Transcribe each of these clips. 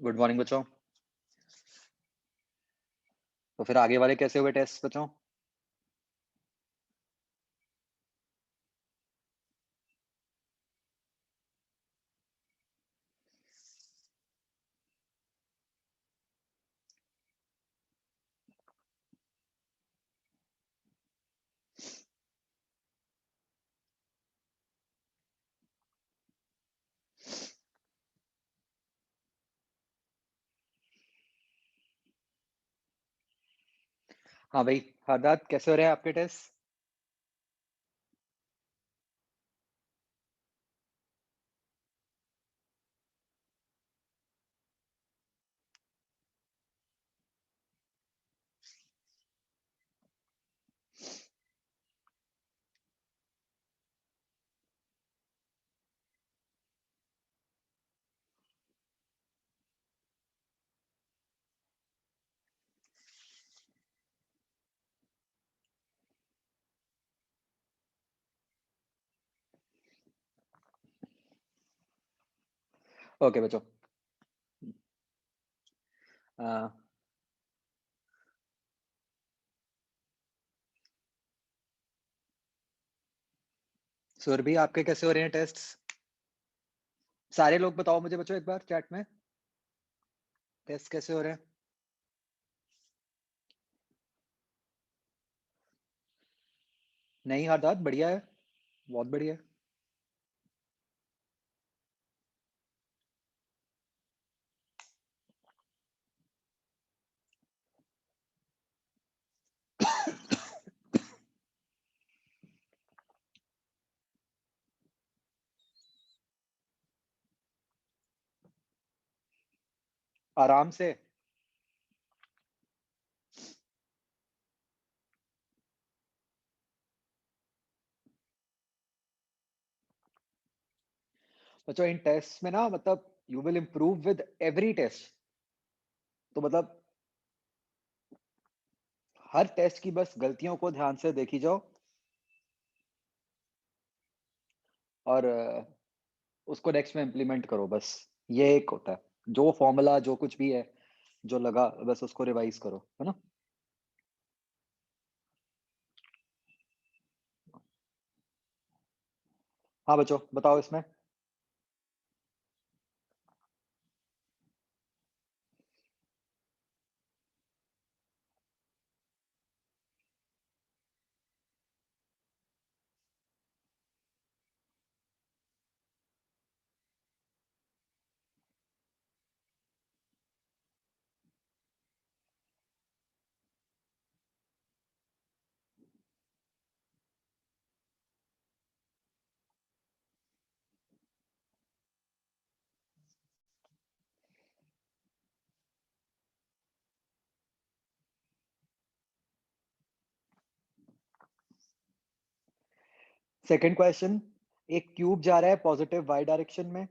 Good morning बच्चों। तो फिर आगे वाले कैसे हुए टेस्ट बच्चों? हाँ भाई, हरदाद कैसे हो रहे हैं आपके टेस्ट? ओके बच्चों। अ, सुरभि आपके कैसे हो रहे हैं टेस्ट्स? सारे लोग बताओ मुझे बच्चों एक बार चैट में टेस्ट कैसे हो रहे हैं? नहीं हरदाद, बढ़िया है, बहुत बढ़िया है। आराम से। बच्चों इन टेस्ट में ना मतलब you will improve with every test. तो मतलब हर टेस्ट की बस गलतियों को ध्यान से देखी जाओ और उसको नेक्स्ट में इम्प्लीमेंट करो बस। ये एक होता है जो फॉर्मूला जो कुछ भी है जो लगा बस उसको रिवाइज करो, है ना? हाँ बच्चों बताओ इसमें। सेकंड क्वेश्चन, एक क्यूब जा रहा है पॉजिटिव वाई डायरेक्शन में।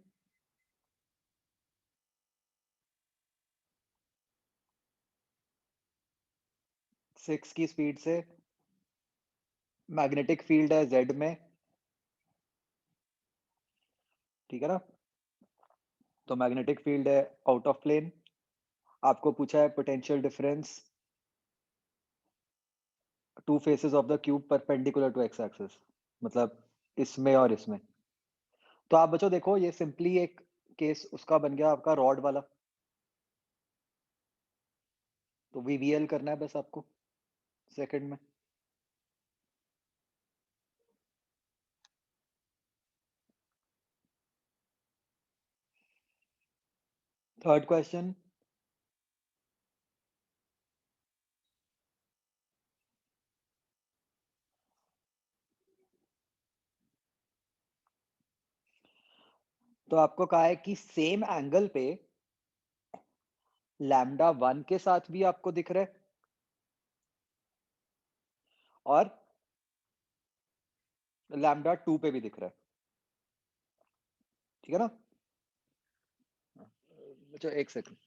6 की स्पीड से। मैग्नेटिक फील्ड है जेड में। ठीक है ना? तो मैग्नेटिक फील्ड है आउट ऑफ प्लेन। आपको पूछा है potential difference to faces of the cube perpendicular to X axis, मतलब इसमें और इसमें। तो आप बच्चों देखो ये सिंपली एक केस उसका बन गया आपका रॉड वाला। तो वीवीएल करना है बस आपको सेकंड में। थर्ड क्वेश्चन, तो आपको कहा है कि सेम एंगल पे लैम्डा 1 के साथ भी आपको दिख रहा है और लैम्डा 2 पे भी दिख रहा है। ठीक है ना? बच्चों एक सेकंड।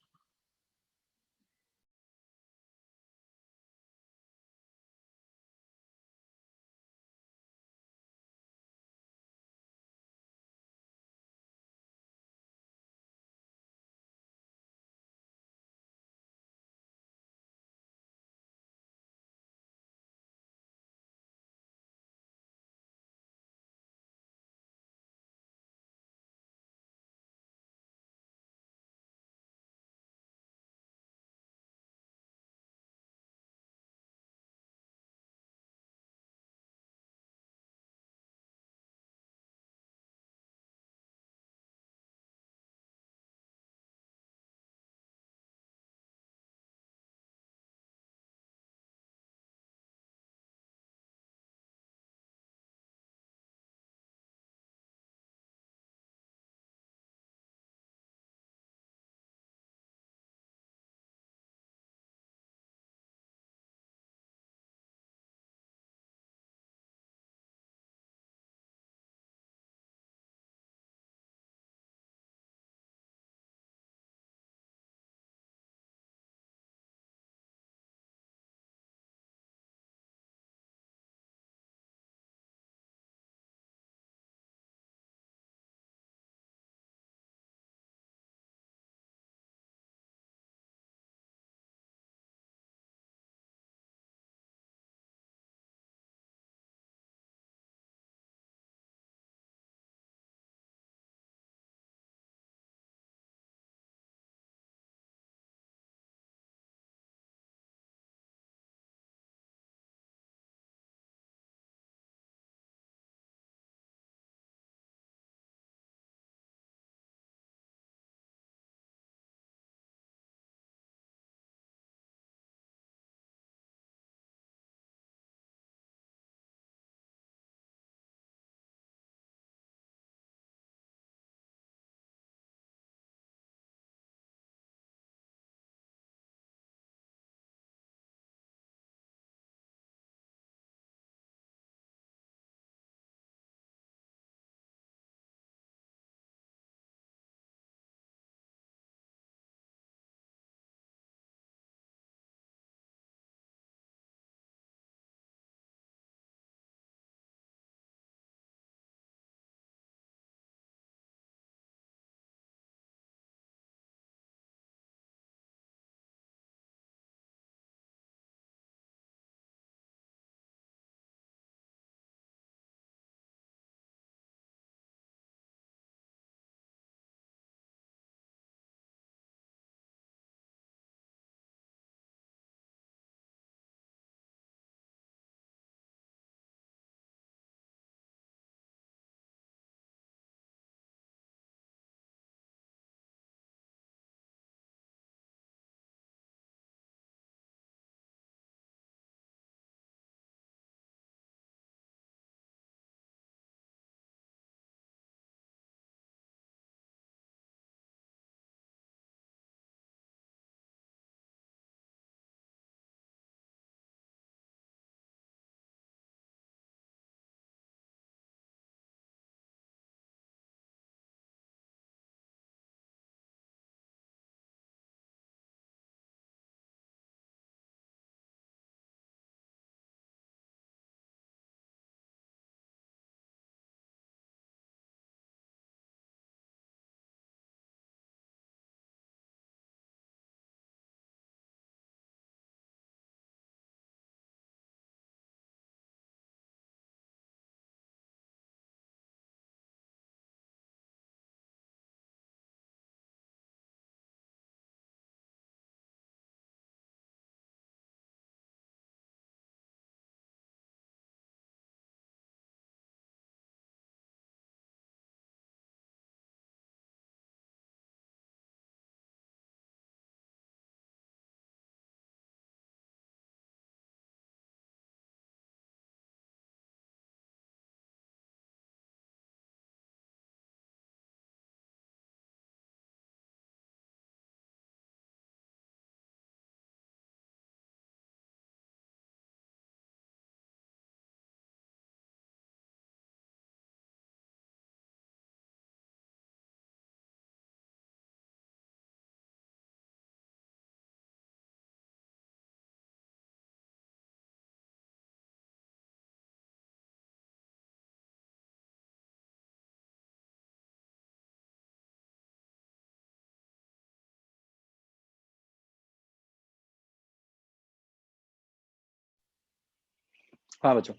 हाँ बच्चों,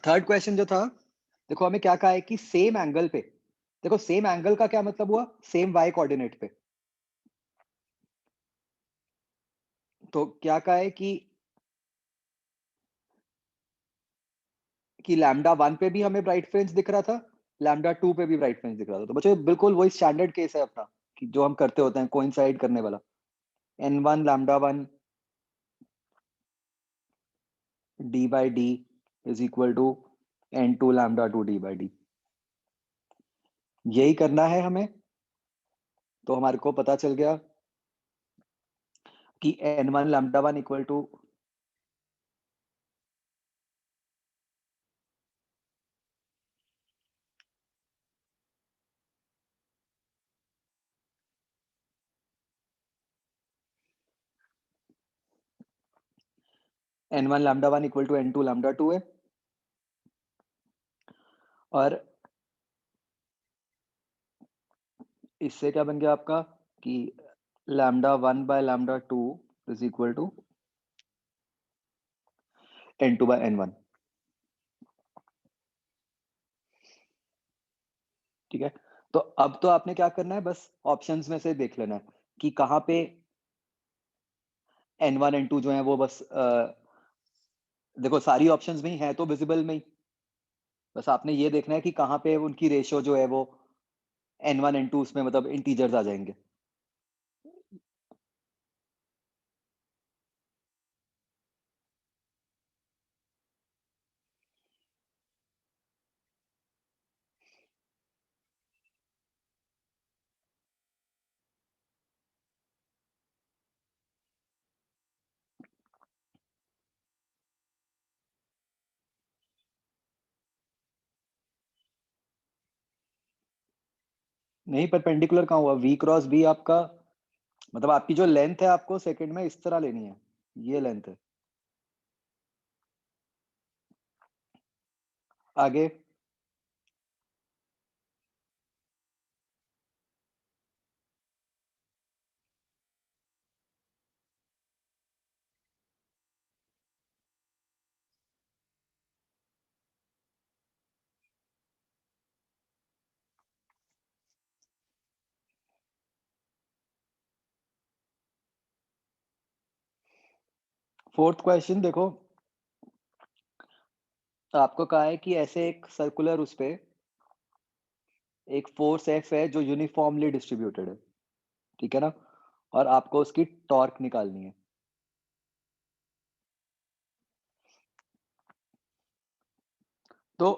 थर्ड क्वेश्चन जो था, देखो हमें क्या कहा है कि सेम एंगल पे, देखो सेम एंगल का क्या मतलब हुआ, सेम वाई कोऑर्डिनेट पे। तो क्या कहा है कि लैम्डा 1 पे भी हमें ब्राइट फ्रिंज दिख रहा था, लैम्डा 2 पे भी ब्राइट फ्रिंज दिख रहा था। तो बच्चों बिल्कुल वही स्टैंडर्ड केस है अपना, कि जो हम करते होते हैं कोइंसाइड करने वाला। n1 lambda 1 d by d is equal to n2 lambda 2 d by d। यही करना है हमें। तो हमारे को पता चल गया कि n1 lambda 1 equal to n1 lambda 1 equal to n2 lambda 2 है। और इससे क्या बन गया आपका कि lambda 1 by lambda 2 is equal to n2 by n1। ठीक है, तो अब तो आपने क्या करना है, बस ऑप्शंस में से देख लेना है कि कहाँ पे n1 n2 जो है वो बस देखो सारी ऑप्शंस में ही है तो विजिबल में ही, बस आपने ये देखना है कि कहाँ पे उनकी रेशियो जो है वो n1 n2 उसमें मतलब इंटीजर्स आ जाएंगे। नहीं, परपेंडिकुलर कहाँ हुआ, v क्रॉस b आपका मतलब आपकी जो लेंथ है आपको सेकंड में इस तरह लेनी है, ये लेंथ है। आगे फोर्थ क्वेश्चन देखो, आपको कहा है कि ऐसे एक सर्कुलर उस पे एक फोर्स F है जो यूनिफॉर्मली डिस्ट्रीब्यूटेड है, ठीक है ना, और आपको उसकी टॉर्क निकालनी है। तो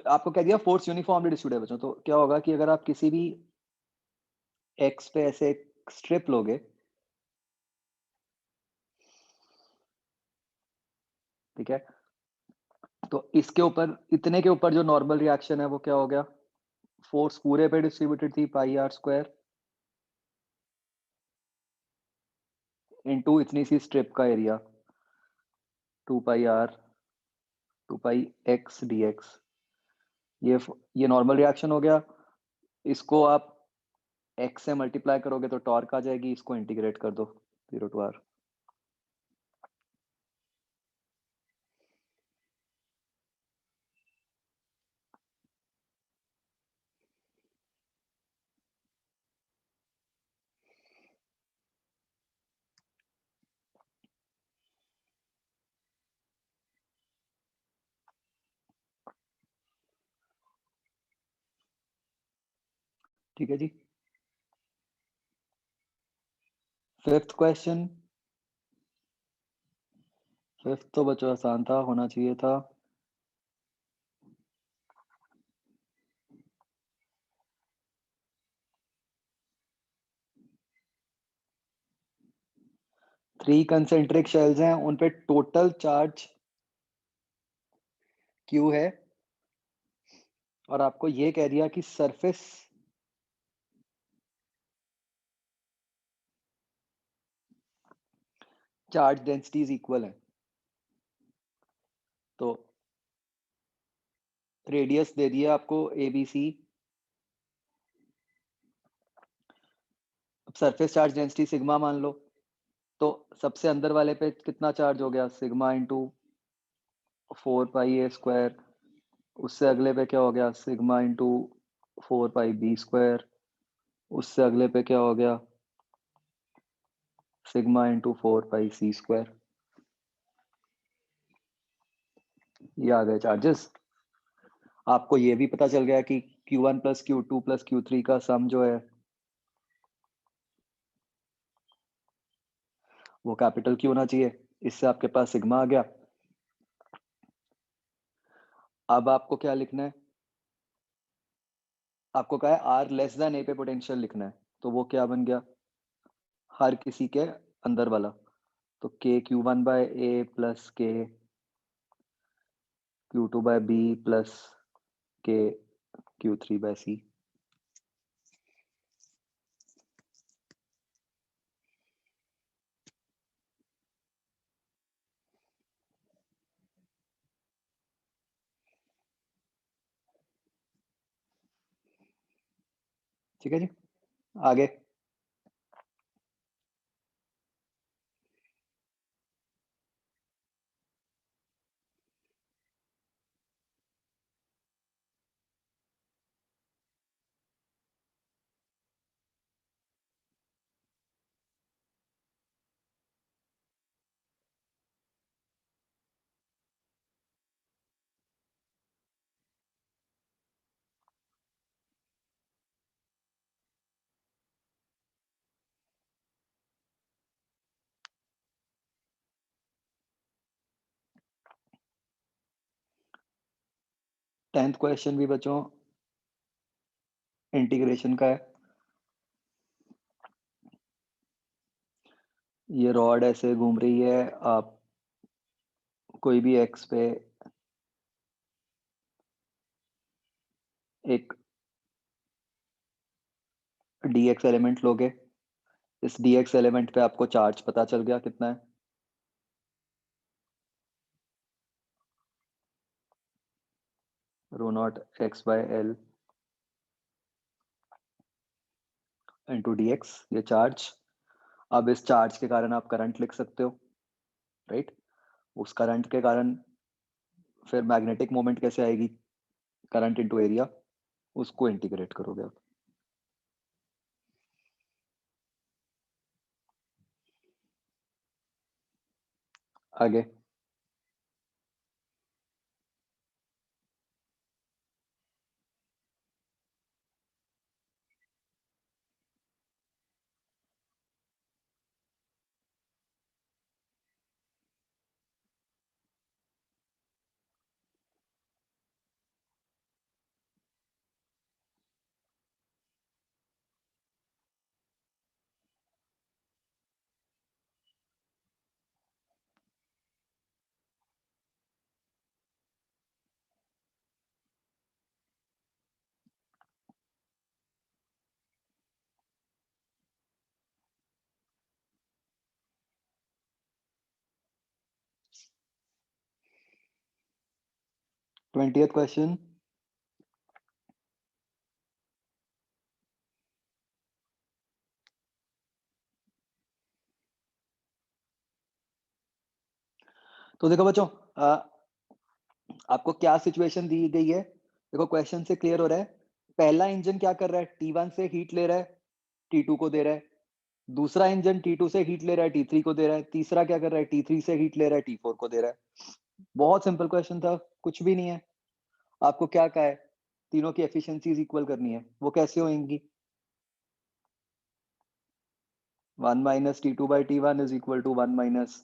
आपको कह दिया फोर्स यूनिफॉर्मली डिस्ट्रीब्यूटेड बच्चों, तो क्या होगा कि अगर आप किसी भी x पे ऐसे एक स्ट्रिप लोगे, ठीक है, तो इसके ऊपर इतने के ऊपर जो नॉर्मल रिएक्शन है वो क्या हो गया, फोर्स पूरे पे डिस्ट्रीब्यूटेड थी पाई आर स्क्वायर इनटू इतनी सी स्ट्रिप का area 2 pi R 2 pi X D X. ये नॉर्मल रिएक्शन हो गया। इसको आप x से मल्टीप्लाई करोगे तो टॉर्क आ जाएगी, इसको इंटीग्रेट कर दो 0 टू r। ठीक है जी। फिफ्थ क्वेश्चन, फिफ्थ तो बच्चों आसान था, होना चाहिए था। थ्री कंसेंट्रिक शेल्स हैं, उन पे टोटल चार्ज Q है, और आपको ये कह दिया कि सरफेस चार्ज डेंसिटीज इक्वल है। तो रेडियस दे दिया आपको ABC, surface charge density sigma मान लो, तो सबसे अंदर वाले पे कितना चार्ज हो गया, सिग्मा इंटू 4πa²। उससे अगले पे क्या हो गया, सिग्मा इंटू 4πb²। उससे अगले पे क्या हो गया, सिग्मा इंटू 4πc²। ये आ गए चार्जेस। आपको ये भी पता चल गया कि Q1 plus Q2 plus Q3 का सम जो है वो कैपिटल Q होना चाहिए। इससे आपके पास सिग्मा आ गया। अब आपको क्या लिखना है, आपको कहा है R लेस देन A पे पोटेंशियल लिखना है, तो वो क्या बन गया, हर किसी के अंदर वाला। तो K Q1 by A plus K Q2 by B plus K Q3 by C। ठीक है जी, आगे। टेंथ क्वेश्चन भी बच्चों इंटीग्रेशन का है। ये रॉड ऐसे घूम रही है, आप कोई भी एक्स पे एक dx एलिमेंट लोगे। इस dx एलिमेंट पे आपको चार्ज पता चल गया कितना है, ρ0 x/L इंटू dx, ये चार्ज। अब इस चार्ज के कारण आप करंट लिख सकते हो, राइट। उस करंट के कारण फिर मैग्नेटिक मोमेंट कैसे आएगी, करंट इंटू एरिया, उसको इंटीग्रेट करोगे आप। आगे। ट्वेंटियथ क्वेश्चन, तो देखो बच्चों, आपको क्या सिचुएशन दी गई है, देखो क्वेश्चन से क्लियर हो रहा है। पहला इंजन क्या कर रहा है, T1 से हीट ले रहा है, T2 को दे रहा है। दूसरा इंजन T2 से हीट ले रहा है, T3 को दे रहा है। तीसरा क्या कर रहा है, T3 से हीट ले रहा है, T4 को दे रहा है। बहुत सिंपल क्वेश्चन था, कुछ भी नहीं है। आपको क्या कहा है, तीनों की एफिशिएंसीज इक्वल करनी है, वो कैसे होंगी, 1 minus T2/T1 is equal to 1 minus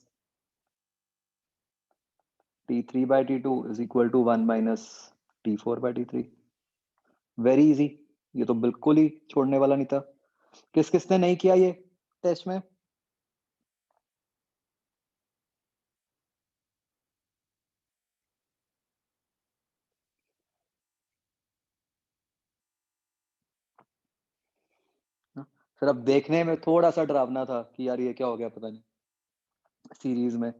T3/T2 is equal to 1 minus T4/T3। Very easy, ये तो बिल्कुल ही छोड़ने वाला नहीं था। किस किसने नहीं किया ये टेस्ट में, फिर अब देखने में थोड़ा सा डरावना था कि यार ये क्या हो गया पता नहीं सीरीज में।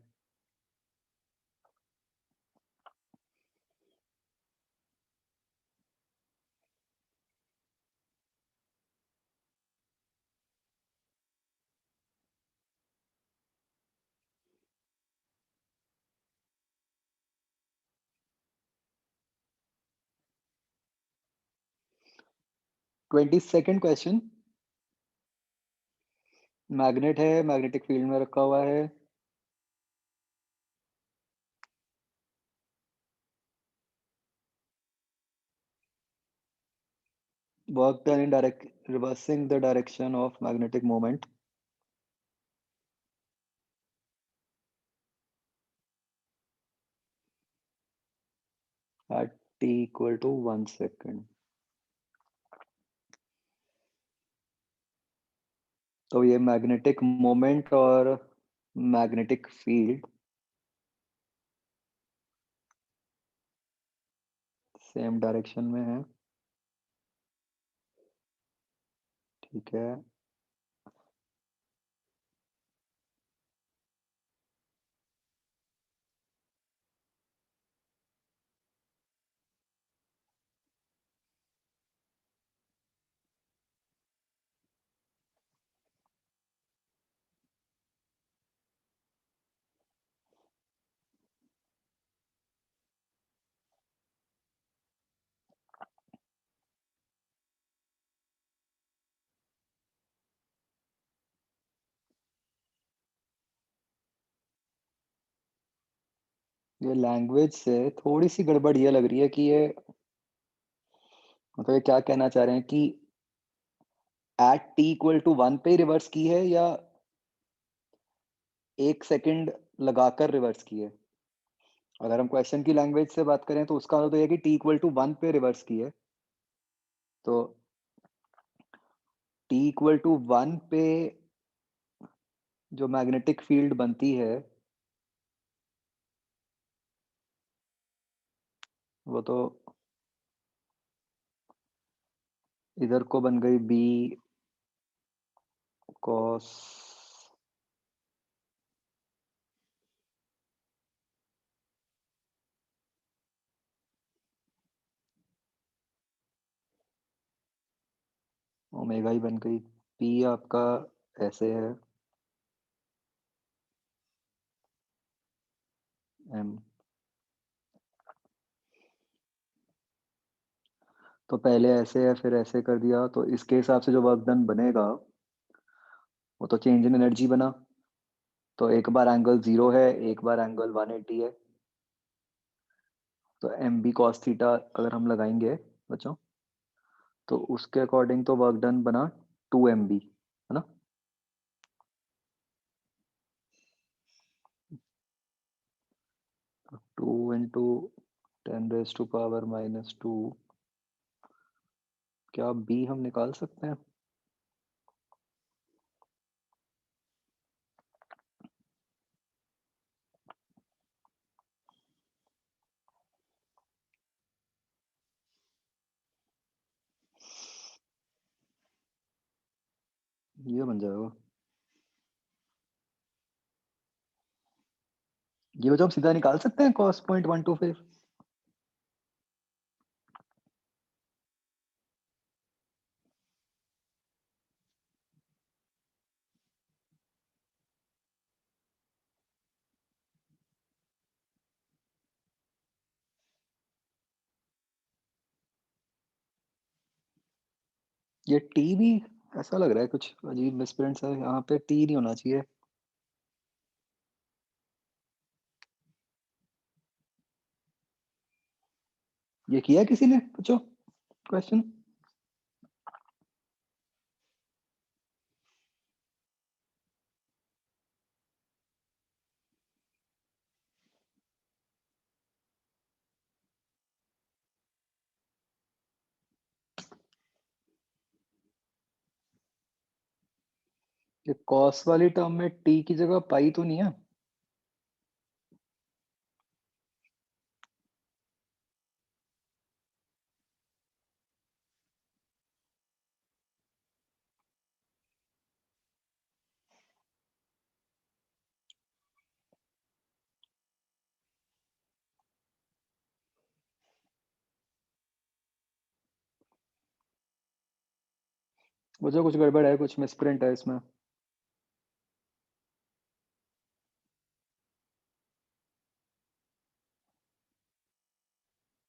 22nd question. मैग्नेट है, मैग्नेटिक फील्ड में रखा हुआ है। Work done in direct reversing the direction of magnetic moment at t equal to 1 second. तो ये मैग्नेटिक मोमेंट और मैग्नेटिक फील्ड सेम डायरेक्शन में है। ठीक है। ये लैंग्वेज से थोड़ी सी गड़बड़ ये लग रही है कि ये मतलब ये क्या कहना चाह रहे हैं कि एट t इक्वल टू 1 पे रिवर्स की है या 1 सेकंड लगाकर रिवर्स की है। अगर हम क्वेश्चन की लैंग्वेज से बात करें तो उसका मतलब तो ये है कि t इक्वल टू 1 पे रिवर्स की है। तो t इक्वल टू 1 पे जो मैग्नेटिक फील्ड बनती है वो तो इधर को बन गई b cos ओमेगा ही बन गई। p आपका ऐसे है m। तो पहले ऐसे है फिर ऐसे कर दिया तो इसके हिसाब से जो वर्क डन बनेगा वो तो चेंज इन एनर्जी बना। तो एक बार एंगल 0 है, एक बार एंगल 180 है। तो एम बी कॉस थीटा अगर हम लगाएंगे बच्चों तो उसके अकॉर्डिंग तो वर्क डन बना 2 MB, है ना। 2 × 10⁻⁻²। क्या बी हम निकाल सकते हैं? ये बन जाएगा। ये बच्चों हम सीधा निकाल सकते हैं cos 0.125। ये टी भी ऐसा लग रहा है कुछ अजीब मिसप्रिंट है, यहाँ पे टी नहीं होना चाहिए। ये किया किसी ने बच्चों क्वेश्चन? ये कॉस वाली टर्म में टी की जगह पाई तो नहीं है? बच्चों कुछ गड़बड़ है, कुछ मिसप्रिंट है इसमें।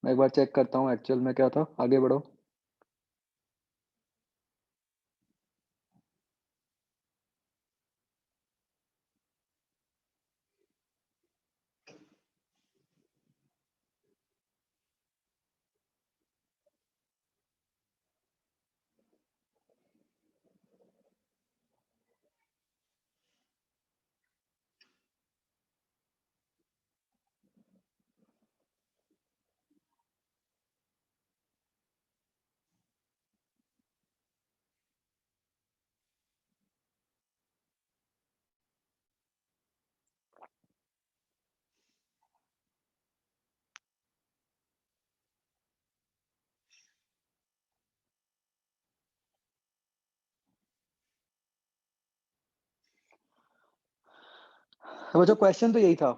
मैं एक बार चेक करता हूँ एक्चुअल में क्या था, आगे बढ़ो। तो जो क्वेश्चन तो यही था,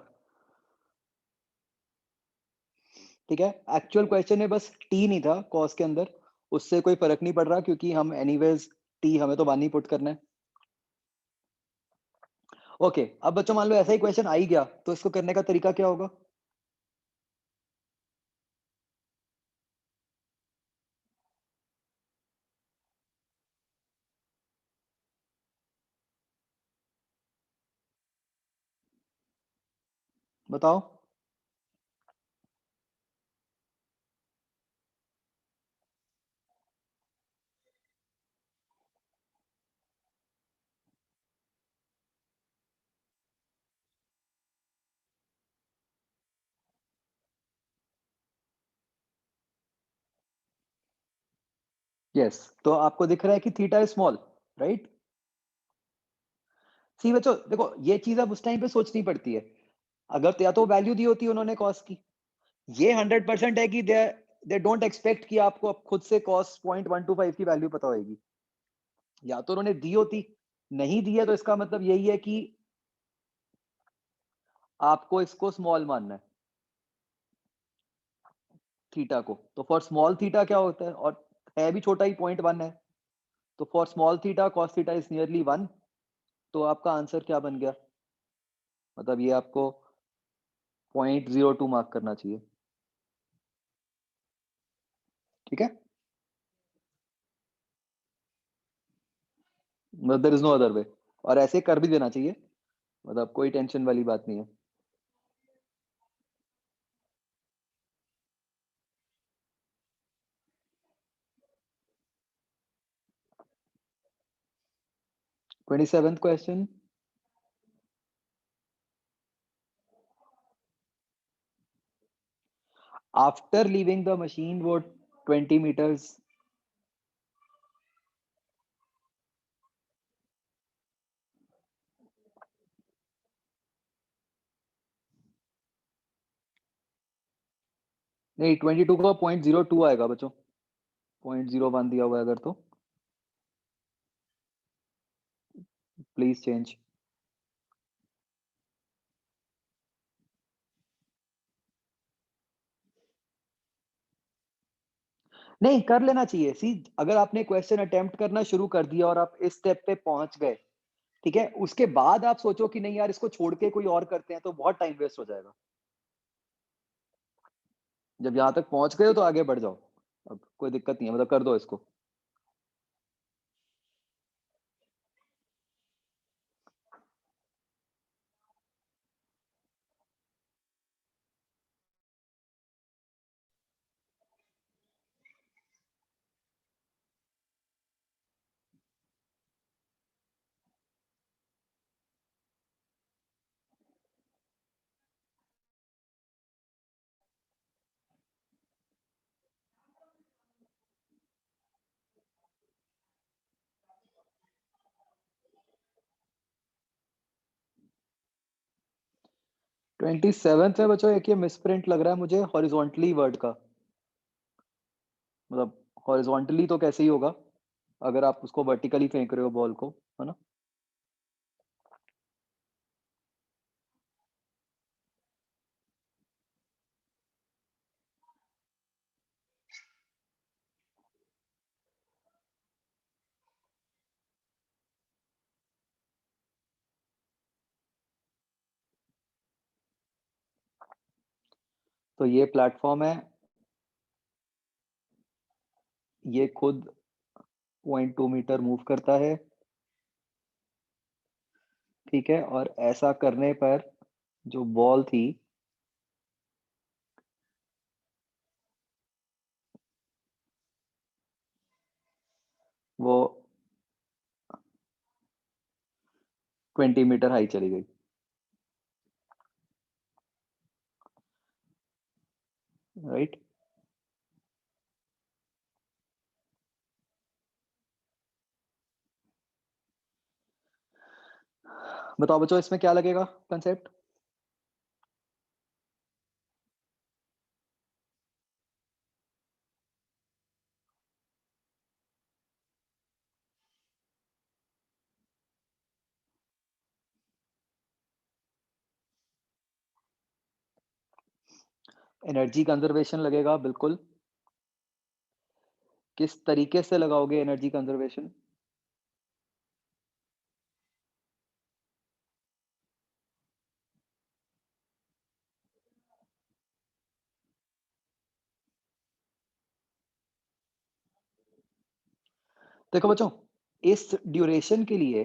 ठीक है। एक्चुअल क्वेश्चन में बस टी नहीं था कॉस के अंदर, उससे कोई फर्क नहीं पड़ रहा क्योंकि हम एनीवेज टी हमें तो वन ही पुट करना है। ओके, अब बच्चों मान लो ऐसा ही क्वेश्चन आ ही गया, तो इसको करने का तरीका क्या होगा? बताओ। यस, तो आपको दिख रहा है कि थीटा इज स्मॉल, राइट? सी बच्चों देखो, ये चीज अब उस टाइम पे सोचनी पड़ती है। अगर तो या तो वैल्यू दी होती है उन्होंने कॉस की, ये 100% है कि दे डोंट एक्सपेक्ट कि आपको अब खुद से कॉस 0.125 की वैल्यू पता होगी। या तो उन्होंने दी होती, नहीं दी है तो इसका मतलब यही है कि आपको इसको स्मॉल मानना है, थीटा को। तो फॉर स्मॉल थीटा क्या होता है, और है भी छोटा ही 0.1 है, तो for small theta cos theta is nearly 1। तो आपका आंसर क्या बन गया? मतलब ये आपको 0.02 मार्क करना चाहिए, ठीक है। मतलब there is no other way, और ऐसे कर भी देना चाहिए, मतलब कोई टेंशन वाली बात नहीं है। 27th question. After leaving the machine वो 20 meters। नहीं, 22 का 0.02 आएगा बच्चों, 0.01 दिया हुआ है अगर तो प्लीज चेंज। नहीं, कर लेना चाहिए। सी, अगर आपने क्वेश्चन अटेम्प्ट करना शुरू कर दिया और आप इस स्टेप पे पहुंच गए, ठीक है, उसके बाद आप सोचो कि नहीं यार इसको छोड़ के कोई और करते हैं, तो बहुत टाइम वेस्ट हो जाएगा। जब यहां तक पहुंच गए हो तो आगे बढ़ जाओ, अब कोई दिक्कत नहीं है, मतलब कर दो इसको। ट्वेंटी सेवन्थ है बच्चों, एक ये मिसप्रिंट लग रहा है मुझे हॉरिजॉन्टली वर्ड का। मतलब हॉरिजॉन्टली तो कैसे ही होगा अगर आप उसको वर्टिकली फेंक रहे हो बॉल को, है ना? तो ये प्लेटफॉर्म है, ये खुद 0.2 मीटर मूव करता है, ठीक है। और ऐसा करने पर जो बॉल थी वो 20 मीटर हाई चली गई, राइट? बताओ बच्चों इसमें क्या लगेगा कंसेप्ट? एनर्जी कंजर्वेशन लगेगा बिल्कुल। किस तरीके से लगाओगे एनर्जी कंजर्वेशन? देखो बच्चों, इस ड्यूरेशन के लिए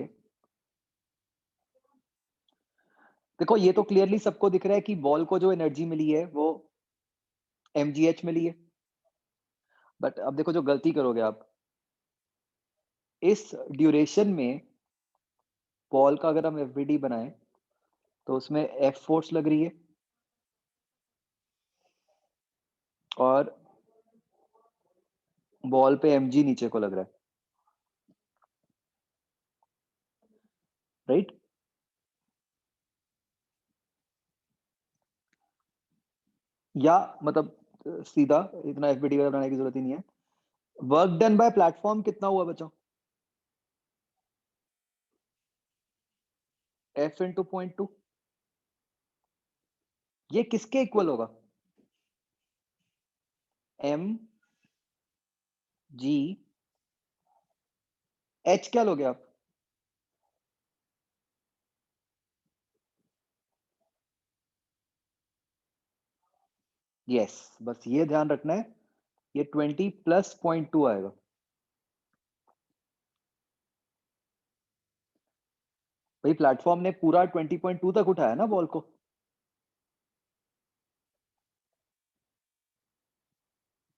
देखो ये तो क्लियरली सबको दिख रहा है कि बॉल को जो एनर्जी मिली है वो mgh मिली है। बट अब देखो जो गलती करोगे आप, इस ड्यूरेशन में बॉल का अगर हम एफबीडी बनाएं तो उसमें एफ फोर्स लग रही है और बॉल पे mg नीचे को लग रहा है, राइट? या मतलब सीधा इतना एफबीडी बनाने की जरूरत ही नहीं है। वर्क डन बाय प्लेटफॉर्म कितना हुआ बच्चों? F into 0.2। ये किसके इक्वल होगा? एम जी एच क्या लोगे आप? यस, बस ये ध्यान रखना है, ये 20 प्लस 0.2 आएगा। भाई प्लेटफॉर्म ने पूरा 20.2 तक उठाया ना बॉल को,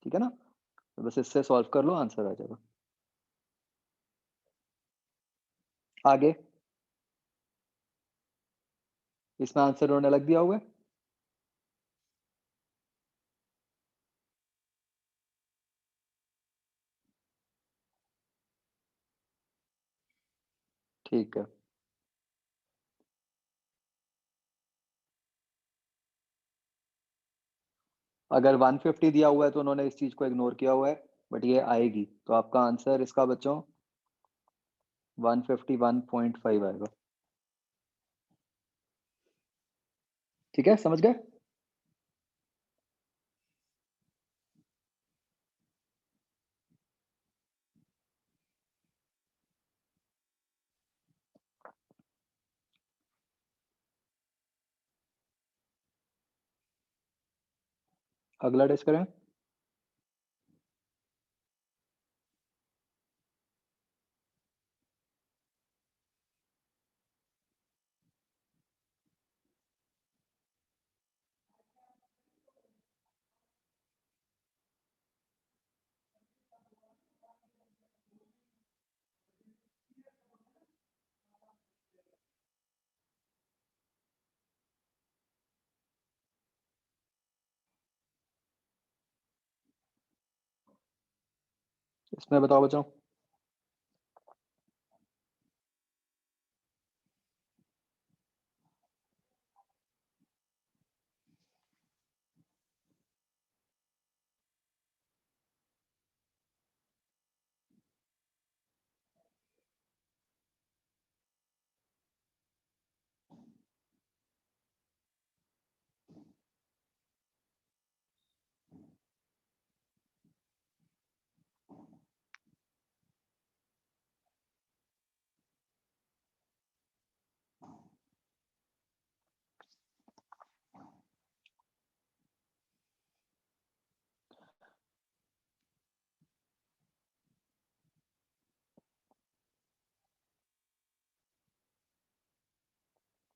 ठीक है ना? तो बस इससे सॉल्व कर लो, आंसर आ जाएगा। आगे इसमें आंसर होने लग दिया हुआ है। ठीक है, अगर 150 दिया हुआ है तो उन्होंने इस चीज को इग्नोर किया हुआ है, बट ये आएगी तो आपका आंसर इसका बच्चों 151.5 आएगा। ठीक है, समझ गए? अगला टेस्ट करें। इसमें बताओ बच्चों।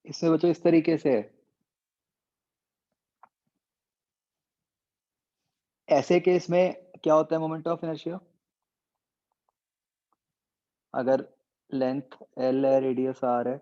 इसमें बच्चों इस तरीके से है, ऐसे केस में क्या होता है मोमेंट ऑफ इनर्शिया? अगर लेंथ एल है, रेडियस आर है,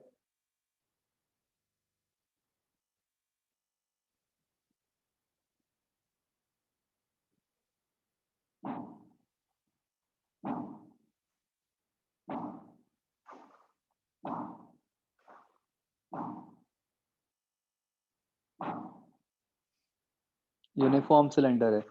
यूनिफॉर्म सिलेंडर है,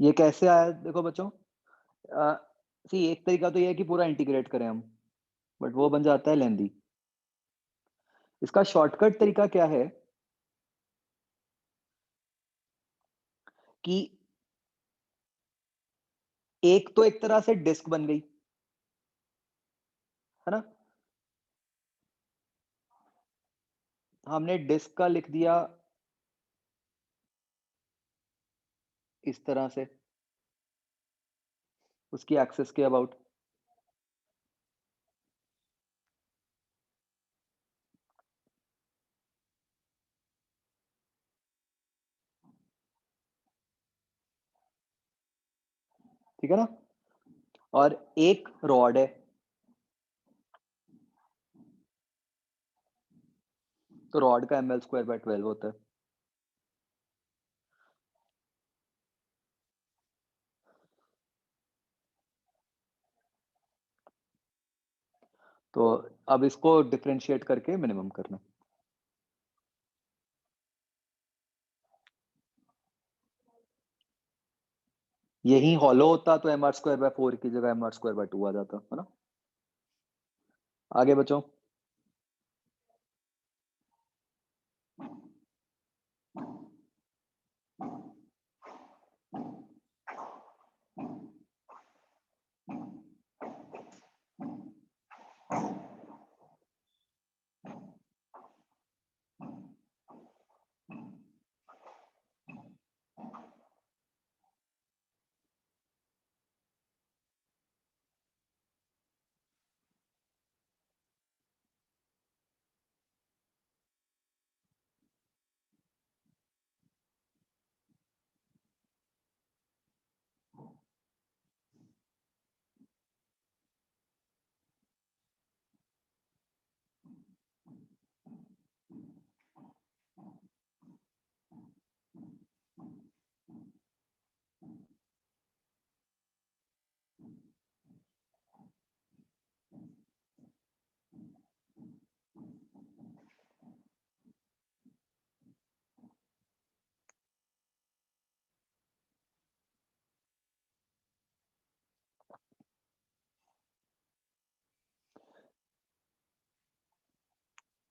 ये कैसे आया देखो बच्चों, सी एक तरीका तो ये है कि पूरा इंटीग्रेट करें हम, बट वो बन जाता है लेंदी। इसका शॉर्टकट तरीका क्या है कि एक तो एक तरह से डिस्क बन गई, है ना? हमने डिस्क का लिख दिया इस तरह से, उसकी एक्सिस के अबाउट। ठीक है ना? और एक रॉड है, तो रॉड का ml²/12 होता है। तो अब इसको डिफरेंशिएट करके मिनिमम करना। यही हॉलो होता तो mr²/4 की जगह mr²/2 आ जाता, है ना? आगे बच्चों,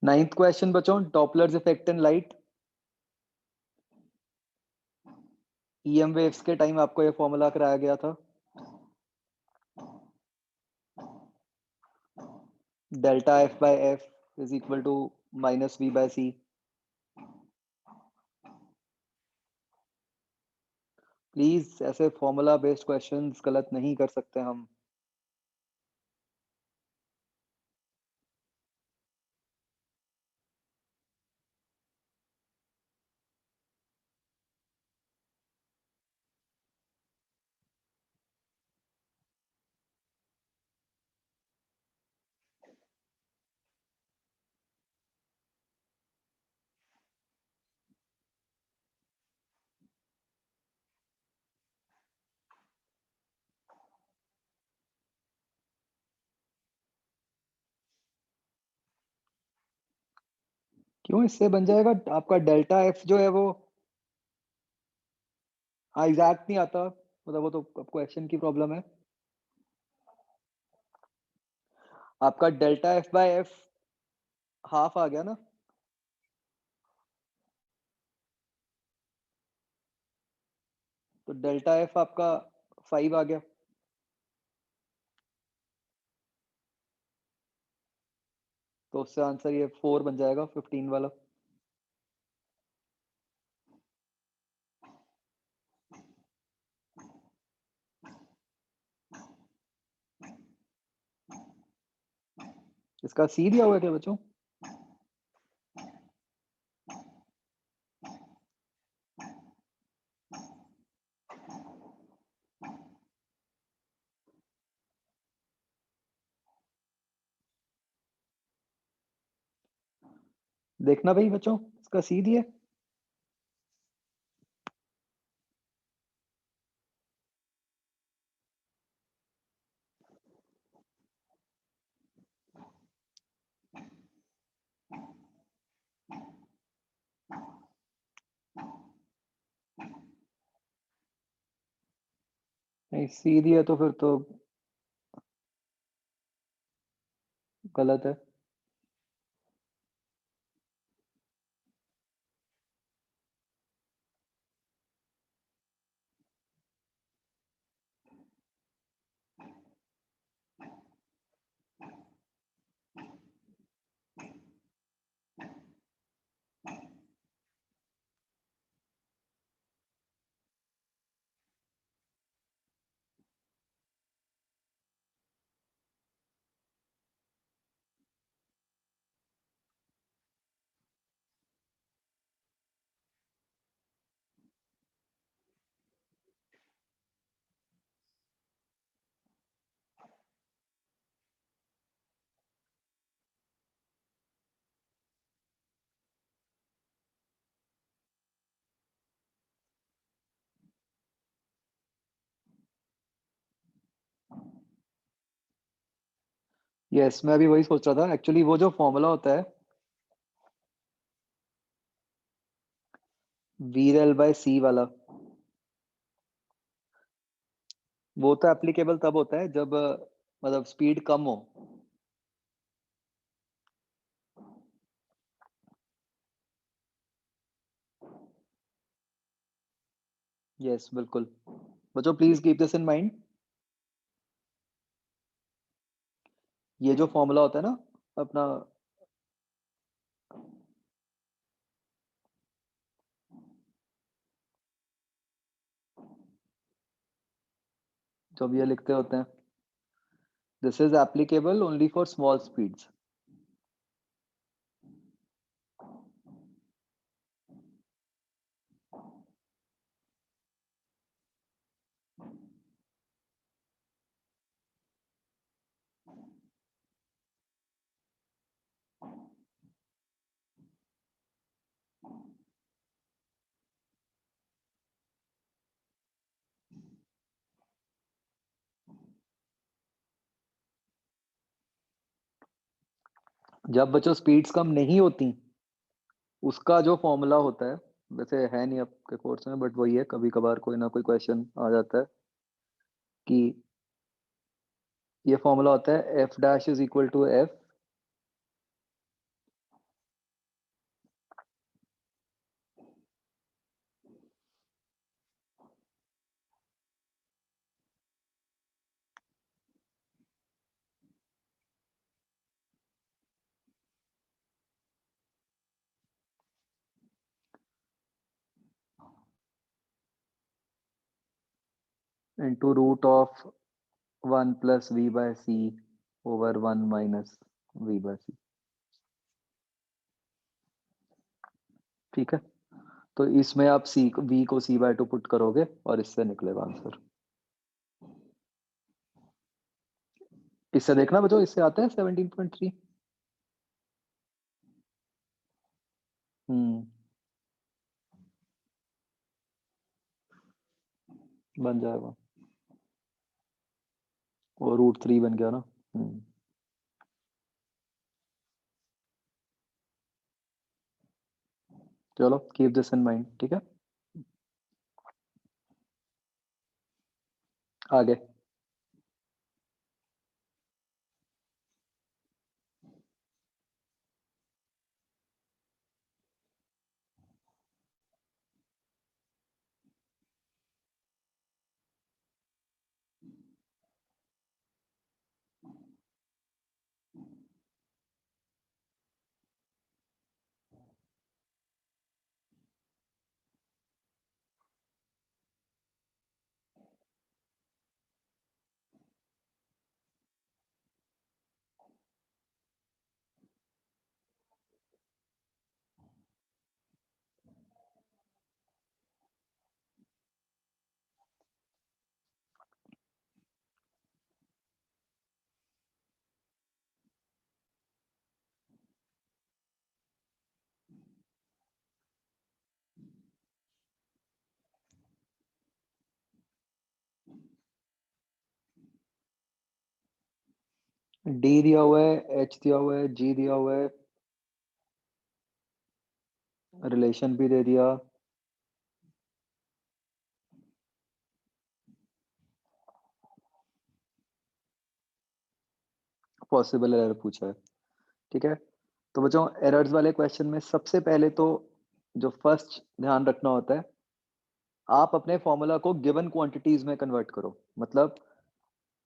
नाइन्थ क्वेश्चन बच्चों, Doppler's effect in light. EM waves के टाइम आपको ये फॉर्मूला कराया गया था, delta F/F is equal to -V/c। Please ऐसे फॉर्मूला बेस्ड क्वेश्चंस गलत नहीं कर सकते हम। क्यों? इससे बन जाएगा आपका डेल्टा F जो है वो, हाँ एग्जैक्ट नहीं आता, मतलब वो तो क्वेश्चन की प्रॉब्लम है। आपका डेल्टा F/F हाफ आ गया ना, तो डेल्टा F आपका 5 आ गया, तो उससे आंसर ये 4 बन जाएगा, 15 वाला। इसका सी दिया हुआ है क्या बच्चों? देखना भाई बच्चों, इसका सी दिया है। नहीं, सीधी है तो फिर तो गलत है। यस, मैं अभी वही सोच रहा था एक्चुअली। वो जो फॉर्मूला होता है वी एल बाय सी वाला, वो तो एप्लीकेबल तब होता है जब मतलब स्पीड कम हो। यस, बिल्कुल। बच्चों please keep this in mind. ये जो फॉर्मूला होता है ना अपना, जब ये लिखते होते हैं this is applicable only for small speeds. जब बच्चों स्पीड्स कम नहीं होती, उसका जो फॉर्मूला होता है, वैसे है नहीं आपके कोर्स में बट वही है, कभी कभार कोई ना कोई क्वेश्चन आ जाता है कि ये फॉर्मूला होता है F dash is equal to F into root of 1 + v/c over 1 - v/c। ठीक है, तो इसमें आप सी वी को c/2 पुट करोगे और इससे निकलेगा आंसर। इससे देखना बच्चों, इससे आता है 17.3। हम्म, बन जाएगा। और √3 बन गया ना। चलो कीप दिस इन माइंड, ठीक है। आगे। डी दिया हुआ है, एच दिया हुआ है, जी दिया हुआ है, रिलेशन भी दे दिया। पॉसिबल एरर पूछा है, ठीक है। तो बच्चों एरर्स वाले क्वेश्चन में सबसे पहले तो जो फर्स्ट ध्यान रखना होता है, आप अपने फॉर्मूला को गिवन क्वांटिटीज में कन्वर्ट करो। मतलब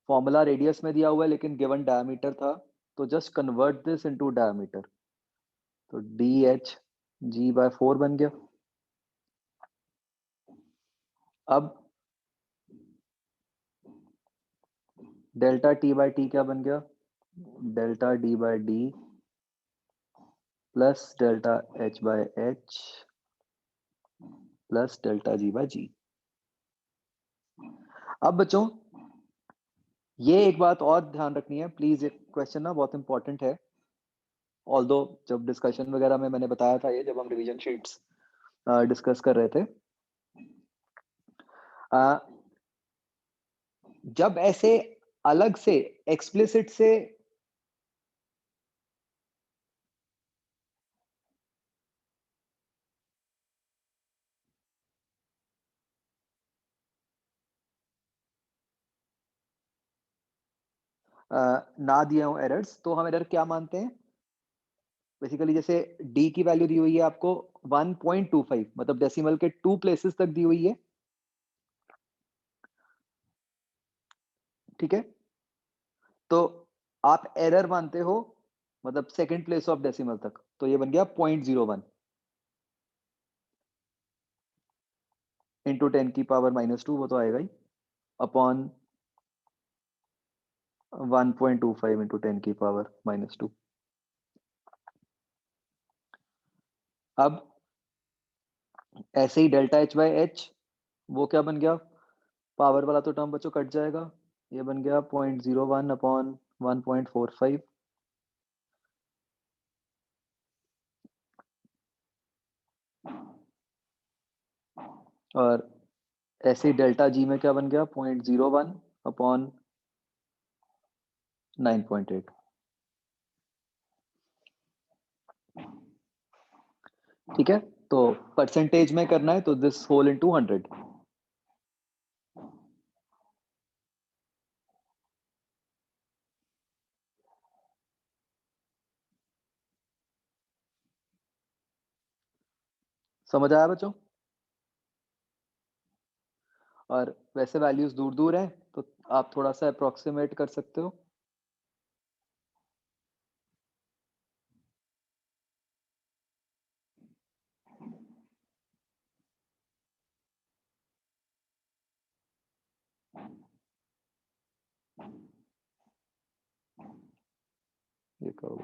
फॉर्मूला रेडियस में दिया हुआ है लेकिन गिवन डायमीटर था, तो just convert this into diameter. तो डी एच जी बाय 4 बन गया। अब डेल्टा टी बाय टी क्या बन गया? Delta d by d plus delta h by h plus delta g by g. अब बच्चों ये एक बात और ध्यान रखनी है प्लीज, एक क्वेश्चन ना बहुत इंपॉर्टेंट है। ऑल्दो जब डिस्कशन वगैरह में मैंने बताया था, ये जब हम रिवीजन शीट्स डिस्कस कर रहे थे, जब ऐसे अलग से एक्सप्लिसिट से ना दिए हों एरर्स, तो हम एरर क्या मानते हैं? बेसिकली जैसे डी की वैल्यू दी हुई है आपको 1.25, मतलब डेसिमल के 2 प्लेसेस तक दी हुई है, ठीक है। तो आप एरर मानते हो मतलब सेकंड प्लेस ऑफ डेसिमल तक, तो ये बन गया 0.01 इंटू 10⁻⁻2, वो तो आएगा ही, अपॉन 1.25 इंटू 10⁻⁻2। अब ऐसे ही डेल्टा एच बाई एच, वो क्या बन गया? पावर वाला तो टर्म बच्चों कट जाएगा, ये बन गया 0.01 अपॉन 1.45। और ऐसे ही डेल्टा जी में क्या बन गया? 0.01 अपॉन 9.8। ठीक है, तो परसेंटेज में करना है तो दिस होल इनटू 100। समझ आया बच्चों? और वैसे वैल्यूज दूर दूर हैं तो आप थोड़ा सा अप्रोक्सीमेट कर सकते हो। ये कहो,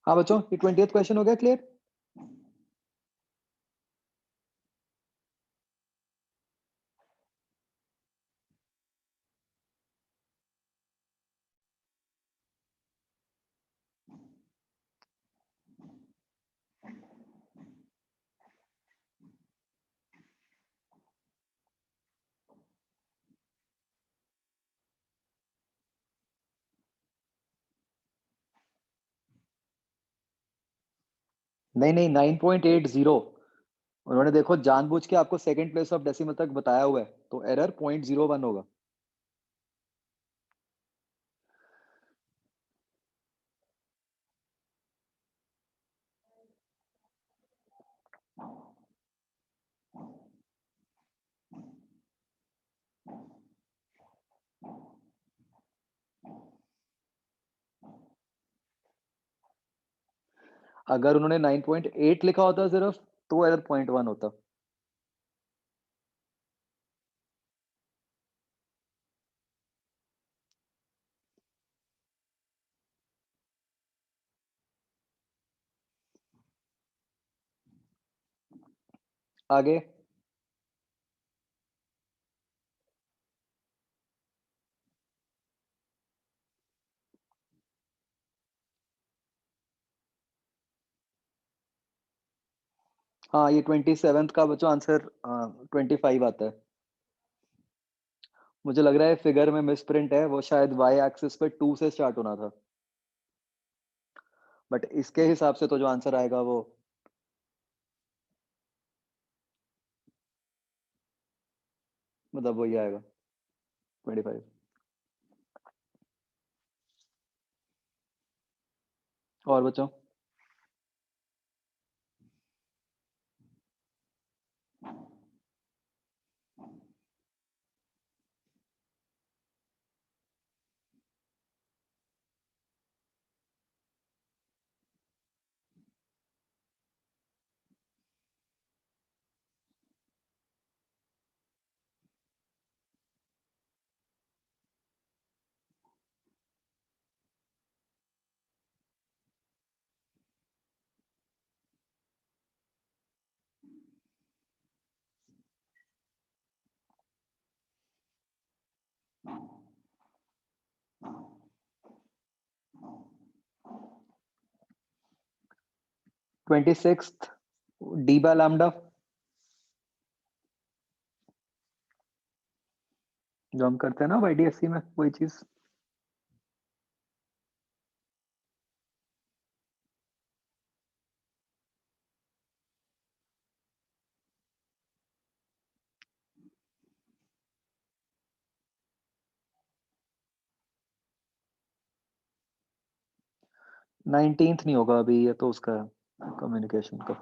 हाँ बच्चों, ये 20th क्वेश्चन हो गया क्लियर? नहीं नहीं, 9.80। उन्होंने देखो जानबूझ के आपको सेकंड प्लेस ऑफ डेसिमल तक बताया हुआ है, तो एरर 0.01 होगा। अगर उन्होंने 9.8 लिखा होता सिर्फ, तो एरर 0.1 होता। आगे। हाँ, ये 27th का बच्चों आंसर 25 आता है। मुझे लग रहा है फिगर में मिसप्रिंट है, वो शायद वाई एक्सिस पे 2 से स्टार्ट होना था। बट इसके हिसाब से तो जो आंसर आएगा वो मतलब वही आएगा 25। और बच्चों? Twenty six D by lambda, जो हम करते हैं ना वाईडीएससी में, वही चीज। नाइनटीन्थ नहीं होगा अभी, ये तो उसका कम्युनिकेशन का।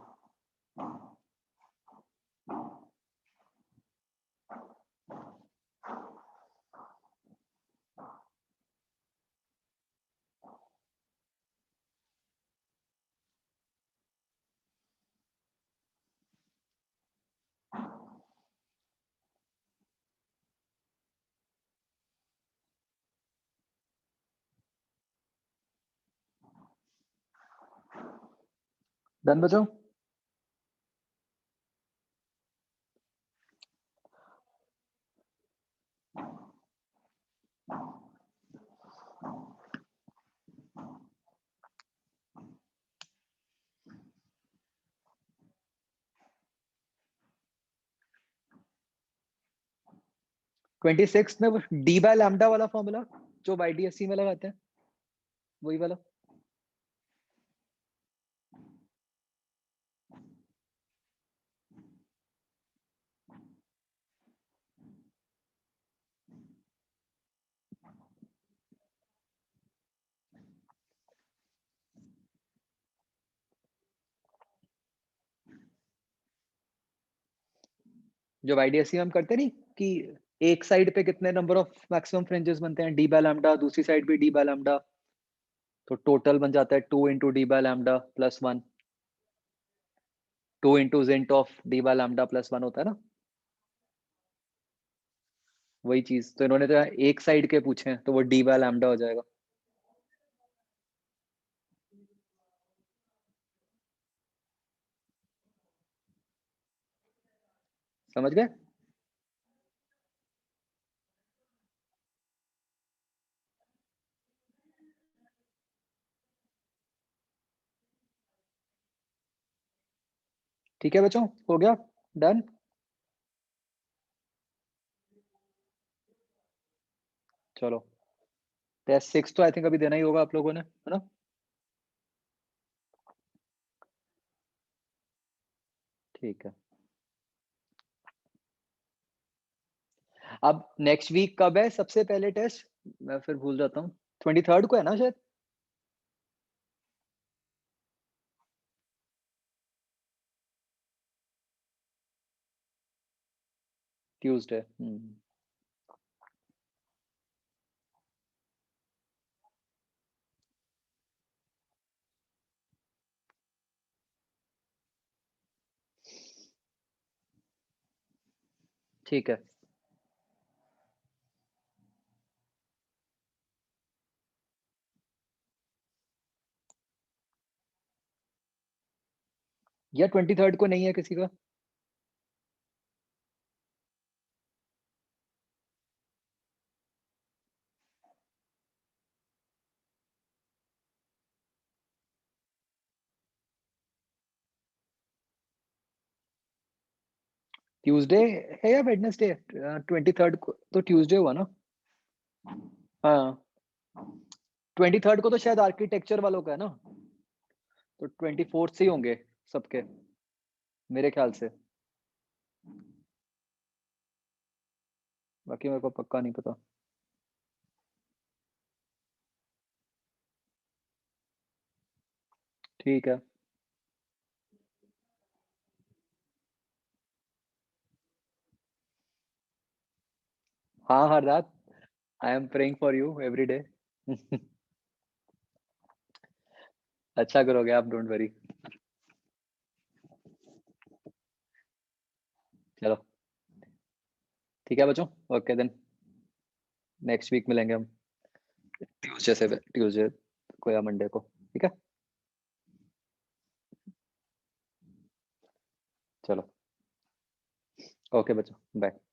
डन बच्चों? ट्वेंटी सिक्स में डी बाय लैम्डा वाला फॉर्मूला जो वाईडीएससी में लगाते हैं, वही वाला। जो वाईडीएससी में हम करते नहीं कि एक साइड पे कितने नंबर ऑफ मैक्सिमम फ्रिंजेस बनते हैं डी बाय लैम्डा, दूसरी साइड भी डी बाय लैम्डा, तो टोटल बन जाता है 2 into D by lambda plus 1, 2 into जेंट of D by lambda plus 1 होता है ना, वही चीज। तो इन्होंने तो एक साइड के पूछे हैं, तो वो डी बाय लैम्डा हो जाएगा। समझ गए? ठीक है बच्चों, हो गया? डन। चलो, टेस्ट 6 तो आई थिंक अभी देना ही होगा आप लोगों ने, है ना? ठीक है। अब नेक्स्ट वीक कब है सबसे पहले टेस्ट? मैं फिर भूल जाता हूँ। 23rd को है ना शायद? ट्यूसडे। ठीक है। या 23rd को नहीं है किसी का? ट्यूसडे है या वेडनेसडे? 23rd को तो ट्यूसडे हुआ ना? हाँ, 23rd को तो शायद आर्किटेक्चर वालों का है ना? तो 24th से ही होंगे सबके, मेरे ख्याल से। बाकी मेरे को पक्का नहीं पता। ठीक है। हाँ, Hardat, I am praying for you every day. अच्छा करोगे आप, डोंट वरी। चलो, ठीक है बच्चों, ओके देन, नेक्स्ट वीक मिलेंगे हम, ट्यूसडे को या मंडे को, ठीक है? चलो, ओके बच्चों, बाय।